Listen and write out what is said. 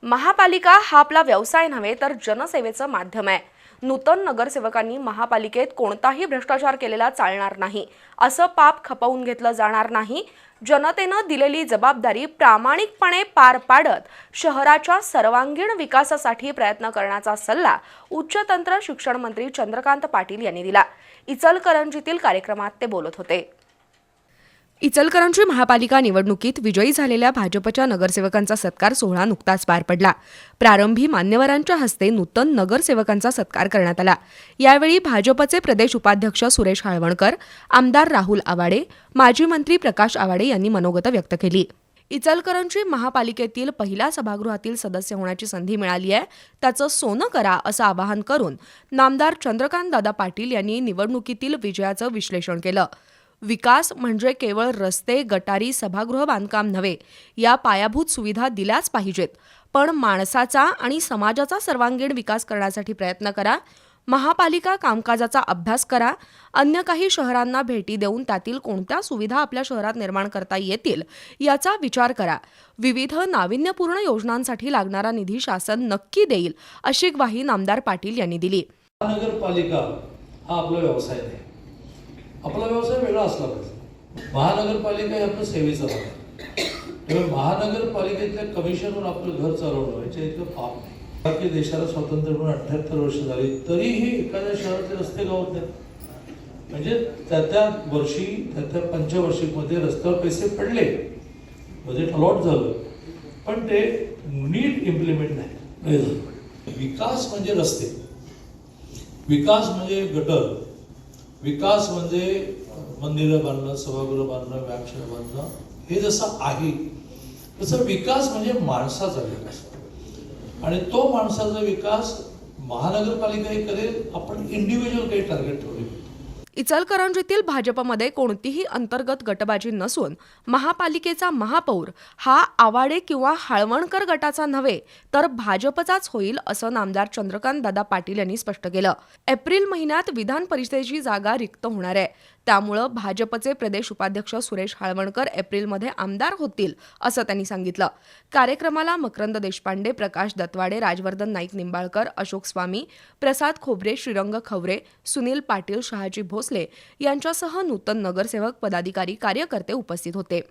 महापालिका हा आपला व्यवसाय नव्हे तर जनसेवेचं माध्यम आहे। नूतन नगरसेवकांनी महापालिकेत कोणताही भ्रष्टाचार केलेला चालणार नाही, असं पाप खपवून घेतलं जाणार नाही। जनतेनं दिलेली जबाबदारी प्रामाणिकपणे पार पाडत शहराच्या सर्वांगीण विकासासाठी प्रयत्न करण्याचा सल्ला उच्चतंत्र शिक्षण मंत्री चंद्रकांत पाटील यांनी दिला। इचलकरंजीतील कार्यक्रमात ते बोलत होते। इचलकरंजी महापालिका निवडणुकीत विजयी झालेल्या भाजपच्या नगरसेवकांचा सत्कार सोहळा नुकताच पार पडला। प्रारंभी मान्यवरांच्या हस्ते नूतन नगरसेवकांचा सत्कार करण्यात आला। यावेळी भाजपचे प्रदेश उपाध्यक्ष सुरेश हाळवणकर, आमदार राहुल आवाडे, माजी मंत्री प्रकाश आवाडे यांनी मनोगत व्यक्त केली। इचलकरंजी महापालिकेतील पहिल्या सभागृहातील सदस्य होण्याची संधी मिळाली आहे, त्याचं सोनं करा असं आवाहन करून नामदार चंद्रकांतदादा पाटील यांनी निवडणुकीतील विजयाचं विश्लेषण केलं। विकास म्हणजे केवळ रस्ते, गटारी, सभागृह बांधकाम नव्हे, या पायाभूत सुविधा दिल्याच पाहिजेत, पण माणसाचा आणि समाजाचा सर्वांगीण विकास करण्यासाठी प्रयत्न करा। महापालिका कामकाजाचा अभ्यास करा। अन्य काही शहरांना भेटी देऊन त्यातील कोणत्या सुविधा आपल्या शहरात निर्माण करता येतील याचा विचार करा। विविध नाविन्यपूर्ण योजनांसाठी लागणारा निधी शासन नक्की देईल, अशी ग्वाही नामदार पाटील यांनी दिली। महानगरपालिका हा आपला व्यवसाय नाही, आपला व्यवसाय वेगळा असला पाहिजे। महानगरपालिका हे आपलं सेवेचं भाग आहे, त्यामुळे महानगरपालिकेतल्या कमिशनवर आपलं घर चालवणं याच्या इतकं पाप नाही। बाकी देशाला स्वातंत्र्य मिळून 78 वर्ष झाली तरीही एखाद्या शहराचे रस्ते गावत नाहीत। म्हणजे त्या वर्षी त्या पंचवार्षिकमध्ये रस्त्यावर पैसे पडले, बजेट अलॉट झालं, पण ते नीट इम्प्लिमेंट नाही झालं। विकास म्हणजे रस्ते, विकास म्हणजे गटर, विकास म्हणजे मंदिरं बांधणं, सभागृह बांधणं, व्यायामशाळा बांधणं, हे जसं आहे तसं विकास म्हणजे माणसाचा विकास, आणि तो माणसाचा विकास महानगरपालिका हे करेल। आपण इंडिव्हिज्युअल काही टार्गेट ठेवले। इचलकरंजीतील भाजपमध्ये कोणतीही अंतर्गत गटबाजी नसून महापालिकेचा महापौर हा आवाडे किंवा हाळवणकर गटाचा नव्हे तर भाजपचाच होईल, असं नामदार चंद्रकांतदादा पाटील यांनी स्पष्ट केलं। एप्रिल महिन्यात विधान परिषदेची जागा रिक्त होणार आहे, त्यामुळे भाजपचे प्रदेश उपाध्यक्ष सुरेश हाळवणकर एप्रिलमध्ये आमदार होतील, असं त्यांनी सांगितलं। कार्यक्रमाला मकरंद देशपांडे, प्रकाश दत्वाडे, राजवर्धन नाईक निंबाळकर, अशोक स्वामी, प्रसाद खोबरे, श्रीरंग खवरे, सुनील पाटील, शहाजी भोसले यांच्यासह नूतन नगरसेवक, पदाधिकारी, कार्यकर्ते उपस्थित होते।